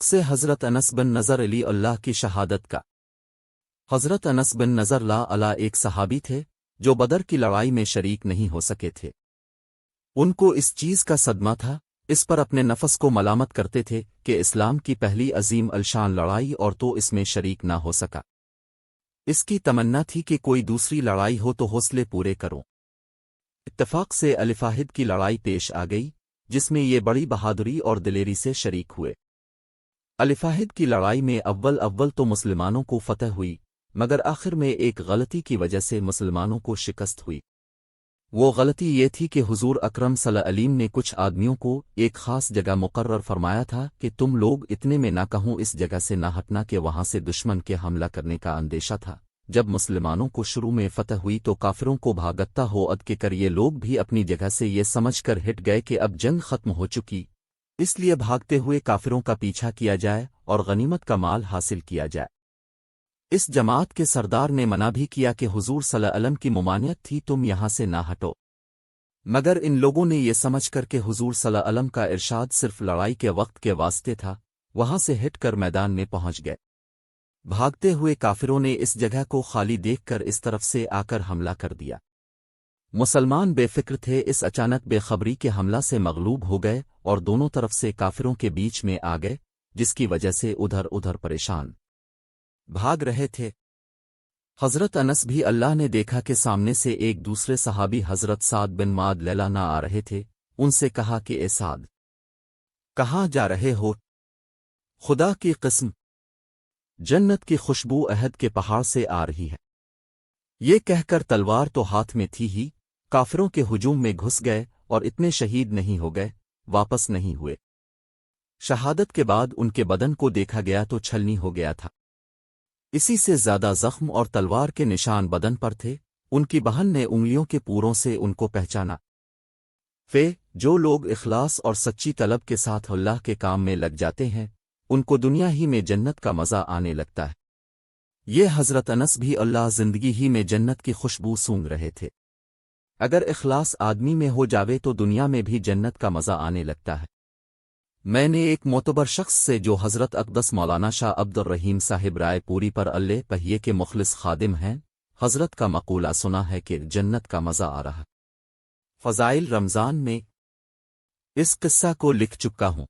سے حضرت انس بن نضر علی اللہ کی شہادت کا۔ حضرت انس بن نضر لا علا ایک صحابی تھے جو بدر کی لڑائی میں شریک نہیں ہو سکے تھے۔ ان کو اس چیز کا صدمہ تھا، اس پر اپنے نفس کو ملامت کرتے تھے کہ اسلام کی پہلی عظیم الشان لڑائی اور تو اس میں شریک نہ ہو سکا۔ اس کی تمنا تھی کہ کوئی دوسری لڑائی ہو تو حوصلے پورے کروں۔ اتفاق سے الفاہد کی لڑائی پیش آ گئی، جس میں یہ بڑی بہادری اور دلیری سے شریک ہوئے۔ الفاہد کی لڑائی میں اول تو مسلمانوں کو فتح ہوئی، مگر آخر میں ایک غلطی کی وجہ سے مسلمانوں کو شکست ہوئی۔ وہ غلطی یہ تھی کہ حضور اکرم صلی اللہ علیہ وسلم نے کچھ آدمیوں کو ایک خاص جگہ مقرر فرمایا تھا کہ تم لوگ اتنے میں نہ کہوں اس جگہ سے نہ ہٹنا کہ وہاں سے دشمن کے حملہ کرنے کا اندیشہ تھا۔ جب مسلمانوں کو شروع میں فتح ہوئی تو کافروں کو بھاگتا ہو اد کے کر یہ لوگ بھی اپنی جگہ سے یہ سمجھ کر ہٹ گئے کہ اب جنگ ختم ہو چکی، اس لیے بھاگتے ہوئے کافروں کا پیچھا کیا جائے اور غنیمت کا مال حاصل کیا جائے۔ اس جماعت کے سردار نے منع بھی کیا کہ حضور صلی اللہ علیہ وسلم کی ممانعت تھی تم یہاں سے نہ ہٹو، مگر ان لوگوں نے یہ سمجھ کر کہ حضور صلی اللہ علیہ وسلم کا ارشاد صرف لڑائی کے وقت کے واسطے تھا، وہاں سے ہٹ کر میدان میں پہنچ گئے۔ بھاگتے ہوئے کافروں نے اس جگہ کو خالی دیکھ کر اس طرف سے آ کر حملہ کر دیا۔ مسلمان بے فکر تھے، اس اچانک بے خبری کے حملہ سے مغلوب ہو گئے اور دونوں طرف سے کافروں کے بیچ میں آ گئے، جس کی وجہ سے ادھر پریشان بھاگ رہے تھے۔ حضرت انس بھی اللہ نے دیکھا کہ سامنے سے ایک دوسرے صحابی حضرت سعد بن معاذ لیلا نہ آ رہے تھے، ان سے کہا کہ اے سعد، کہاں جا رہے ہو؟ خدا کی قسم، جنت کی خوشبو عہد کے پہاڑ سے آ رہی ہے۔ یہ کہہ کر تلوار تو ہاتھ میں تھی ہی، کافروں کے ہجوم میں گھس گئے اور اتنے شہید نہیں ہو گئے، واپس نہیں ہوئے۔ شہادت کے بعد ان کے بدن کو دیکھا گیا تو چھلنی ہو گیا تھا، اسی سے زیادہ زخم اور تلوار کے نشان بدن پر تھے۔ ان کی بہن نے انگلیوں کے پوروں سے ان کو پہچانا۔ جو لوگ اخلاص اور سچی طلب کے ساتھ اللہ کے کام میں لگ جاتے ہیں، ان کو دنیا ہی میں جنت کا مزہ آنے لگتا ہے۔ یہ حضرت انس بھی اللہ زندگی ہی میں جنت کی خوشبو سونگ رہے تھے۔ اگر اخلاص آدمی میں ہو جاوے تو دنیا میں بھی جنت کا مزہ آنے لگتا ہے۔ میں نے ایک معتبر شخص سے جو حضرت اقدس مولانا شاہ عبد الرحیم صاحب رائے پوری پر اللہ پہیے کے مخلص خادم ہیں، حضرت کا مقولہ سنا ہے کہ جنت کا مزہ آ رہا۔ فضائل رمضان میں اس قصہ کو لکھ چکا ہوں۔